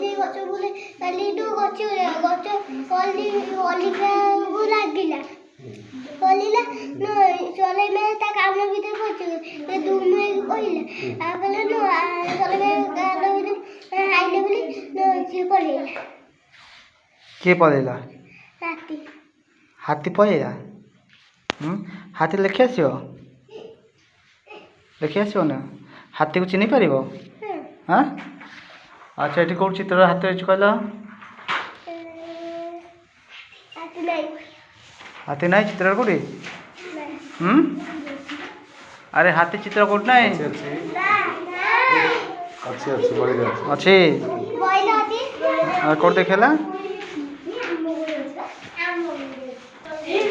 दे गछ बोले काली दो गछ ओली लागिला ओलीला नो चले में ता काम भीतर पहुंच गए दूर में कहिला आ बोले नो चले में गाल भीतर आइले बोली नो जी पड़ेला के पड़ेला हाथी पड़ेला हाथी लेखि आसो ना हाथी को चिन्ह पार हाँ अच्छा ये कौन चित्र हाथ कहल हाथी ना चित्र कौटी अरे हाथी चित्र कौट ना अच्छी कौट देखेला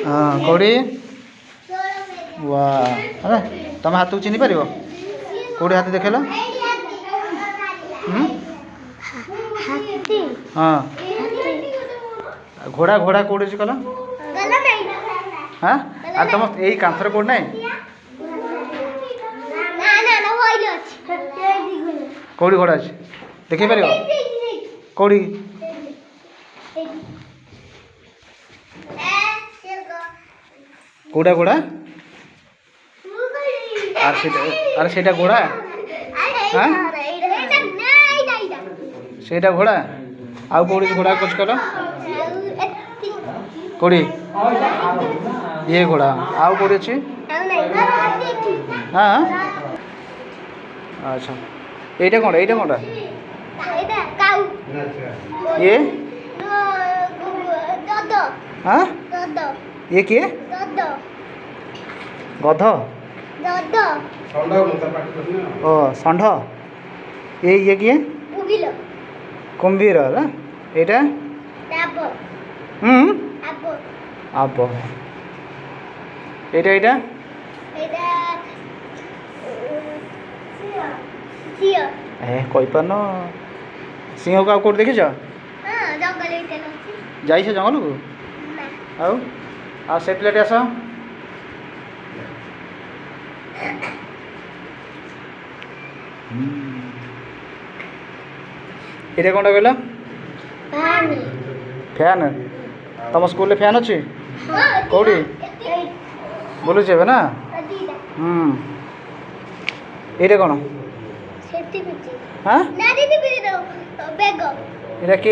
हाँ कौटी वाह अरे तुम हाथ को चिन्ह पार कौटी हाथी देखेला हाँ घोड़ा घोड़ा कौट कल हाँ अरे तुम यही कांथर कौट ना कौड़ी घोड़ा अच्छे देख पार कौड़ी कौड़ा घोड़ा अरे से घोड़ा हाँ से घोड़ा आउ कौड़ी घोड़ा कुछ कल कौड़ी ये घोड़ा आउ कौड़ी अच्छी हाँ अच्छा এইটা কোনটা ये हाँ ये किए गध ओ षंढ ये किए कुंभीर ना এইটা आब এইটা कही पार सिंह को कौट देखी जाइए जंगल को आउ से प्लेट आस ये कौन कहल फैन तुम स्कूल फैन अच्छी कौटी बोलुच ना ये कौन हाँ এটা কি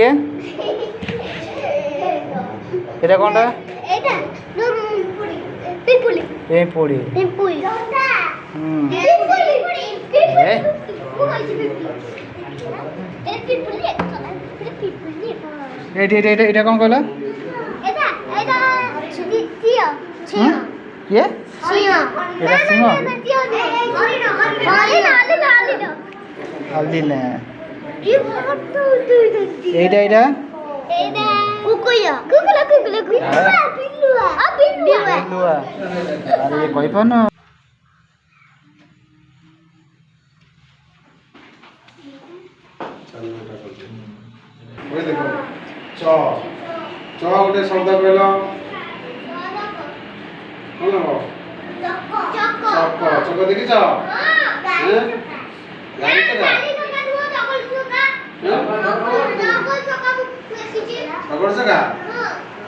এটা কোনটা পিপুলি পিপুলি পিপুলি এটা কোন কইলা এটা এটা সিংহ সিংহ কি সিংহ এটা সিংহ हल्दी ना এইটা এইটা এইটা কুকুয়া কুকুলা কুকুলা কুকুলা বিল্লুয়া বিল্লুয়া আরে কই পান ওই দেখো চ চ গোটে শব্দ কইল কোন চক চক চক দেখিছ হ্যাঁ গাড়ি চকা শগড় চকা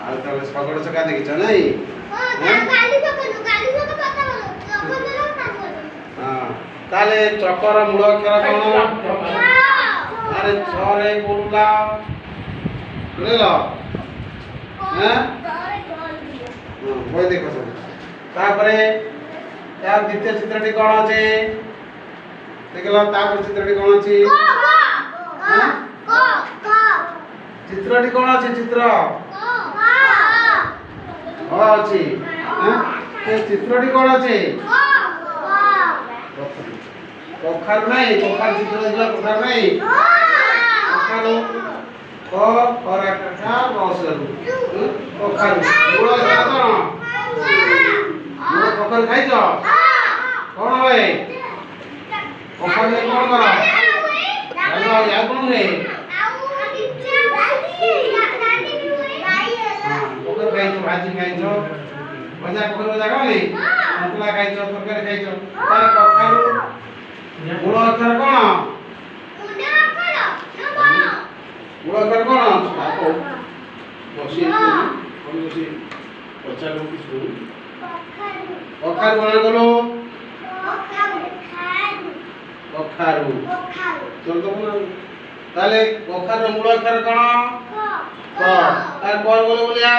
আর তাহলে শগড় চকা দেখিছ নাই তাহলে চকর মূল অক্ষর কোন আরে ছরে বললা বুঝল হ্যাঁ বই দেখো সব তারপরে তার দ্বিতীয় চিত্রটি কোন আছে देखला तापर चित्रटी कोन अछि चित्रटी कोन अछि चित्र अछि ते चित्रटी कोन अछि कखार नै कखार चित्र देखला कखार नै कखार क खरा कथा बसलु कखार मुळो जातो मुळो कखार खाइछ कोन होय कखार ले कोन करा हेलो या कोन रे कखार खाइछ भाजी खाइछ मजा कखार जागा नै सन्तुला खाइछ तरकारी खाइछ तार कखार मुळो अक्षर कोन मुळो अक्षर ମୂଳ ଅକ୍ଷର କ'ଣ? ତାକୁ ବସି ବସି ପଚାରୁ କିଛି କଖାରୁ ବନାନ କଲୁ କଖାରୁ ଚଲ ତ ବନାଉ ତାହେଲେ କଖାରୁର ମୂଳ ଅକ୍ଷର କ'ଣ? କ ତାର ପରେ ବୋଲେ ବୋଲିଆ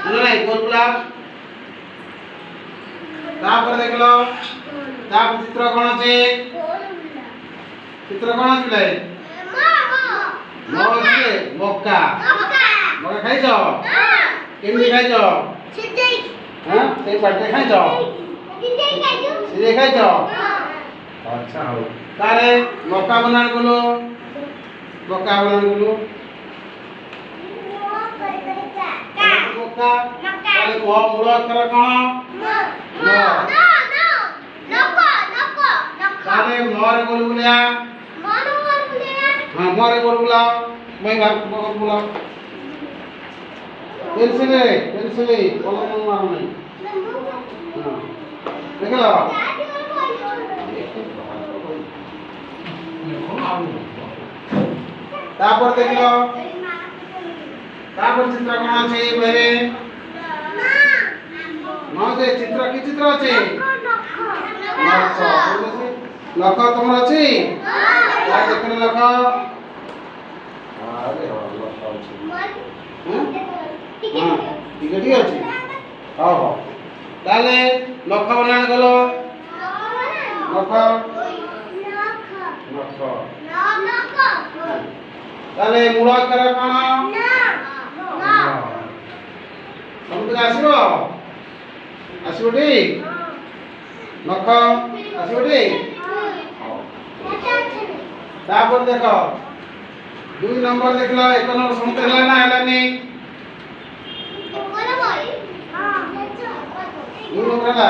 ନା ନାଇଁ ଗୋଲ ଗୁଲାପ ତାପରେ ଦେଖିଲ ତାପରେ ଚିତ୍ର କ'ଣ ଅଛି? ଚିତ୍ର କ'ଣ ଅଛି ଲେ? ମକା ମକା ଖାଇଛ? କେମିତି ଖାଇଛ? হ্যাঁ সেই পাটে খাইছ? সিজে খাইছ? আচ্ছা হও তারে মকা বানান গুলো মকা বানান গুলো মকা তাহলে মূল অক্ষর কোন? তাহলে মরে বল বলিয়া হ্যাঁ মরে বল বলা মই ভাব বলা পেন্সিলে কলম মারো নাই দেখল তারপর দেখল তারপর চিত্র কোন আছে বেরে নজে চিত্র কি চিত্র আছে? লক্ষ তোমার আছে? তাই দেখুন লক্ষ আরে লক্ষ আছে হ্যাঁ ঠিক আছে হ্যাঁ তাহলে লক্ষ বানান গেল লক্ষ লক্ষ তাহলে মূল অক্ষর কোন? সমুদ্র আসিব আসিবটি লক্ষ আসিবটি তারপর দেখ 2 নম্বর দেখলো 1 নম্বর সমুদ্র হলা না হলানি? 2 নম্বর হলা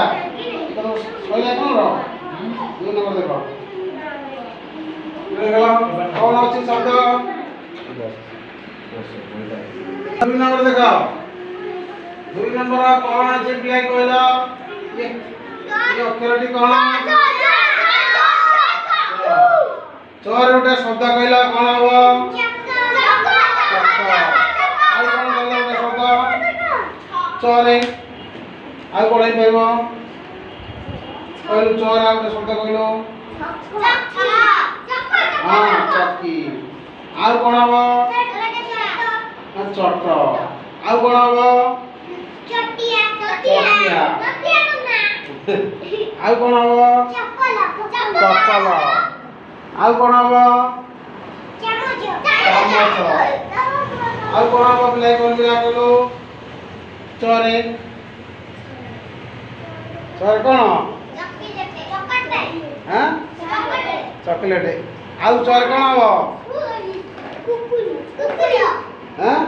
সইলা কোন? 2 নম্বর দেখো গেল কোন আছে শব্দ? 2 নম্বর দেখো 2 নম্বর কোন আছে প্লে কইল? এই অক্ষরটি কোন? চর ওটা শব্দ কইল কোন হবো? আর কোন বলল ওটা শব্দ? চরে আর কোড়াই পাইব কইল চর আর ওটা শব্দ কইল হ্যাঁ চকি আর কোন হবো? চট আর কোন হবো? চটিয়া আর কোন হবো? চপল আর কোন হবো? চামচ আর কোন হবো? প্লে করবি রাখলো চরে চরে কোন? হ্যাঁ চকলেট আর চরে কোন হবো? হ্যাঁ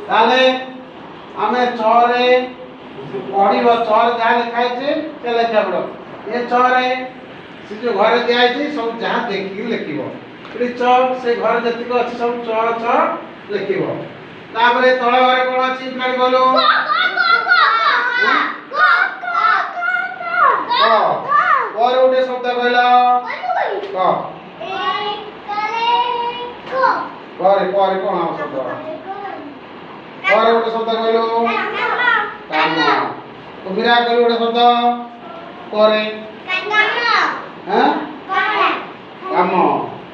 তাহলে আমি চরে পড়িব চর যা লেখা আছে সে লেখা পড়ো এ চরে সে যে ঘরে দিয়া আছে সব যা দেখি লিখিব এটি চ সে ঘরে যেতিক আছে সব চ ছ লিখিব তারপরে তଳ ঘরে কোন আছে প্লেট বলো পরে ওটে শব্দ কইল ক পরে পরে কোন শব্দ পরে ওটে শব্দ কইল কাম কুমিরা কইল ওটে শব্দ পরে হ্যাঁ কাম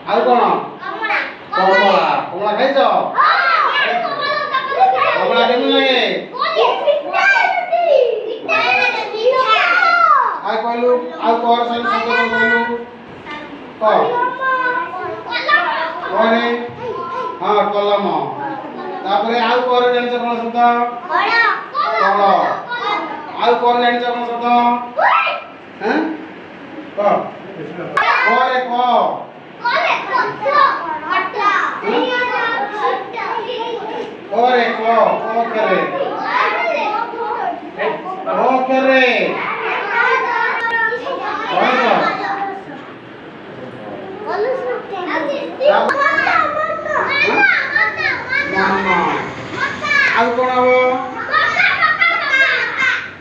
আর কোন? কমলা কমলা খাইছ? কমলা কেমন লাগে? আর কইলু আর পর সাইন শব্দ কইলু ক পরে হ্যাঁ কলম তারপরে আর পরে জানিছ কোন শব্দ? কল আর পরে জানিছ কোন শব্দ? হ্যাঁ ক পরে ক পরে ক ক করে ଆଉ କଣ ହବ?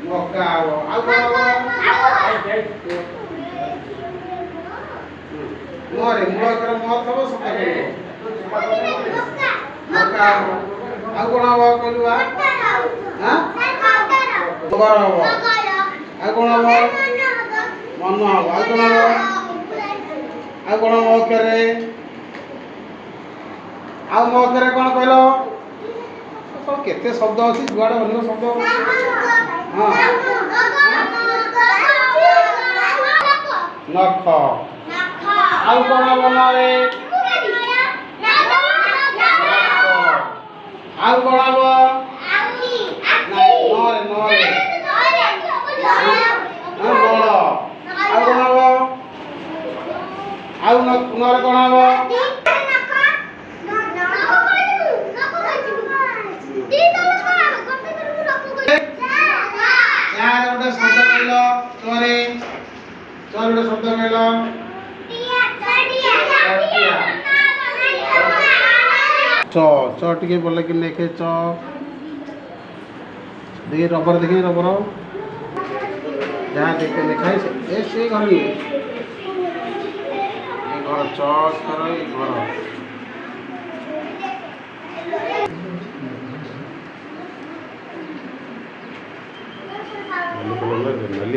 ମକା ହବ। ଆଉ କଣ ହବ? ମରେ ମୂଳ ଅକ୍ଷର ମ ଥବ ଶବ୍ଦ କରିବ ମକା ହବ ଆଉ କଣ ହବ କହିଲୁ ଆ ହାଁ ମଗର ହବ ଆଉ କଣ ହବ ମନ ହବ ଆଉ କଣ ହବ ଆଉ କଣ ମ ଅକ୍ଷରରେ ଆଉ ମ ଅକ୍ଷରରେ କଣ କହିଲ କଣ କେତେ ଶବ୍ଦ ଅଛି ଯୁଆଡେ ଅନେକ ଶବ୍ଦ ହଁ ନଖ ଆଉ କଣ ହବ ନରେ ଆଉ କଣ ହବ ନରେ ନରେ ନଳ ଆଉ କଣ ହବ ଆଉ ନରେ କଣ ହବ ଚାର ଗୋଟେ ଶବ୍ଦ କହିଲ ନରେ ଚାର ଗୋଟେ ଶବ୍ଦ କହିଲ च च टिके बोले कि लिखे च देखिए रबर देखिए रबर जहाँ देखते लिखा है से घर नहीं ये घर च कर घर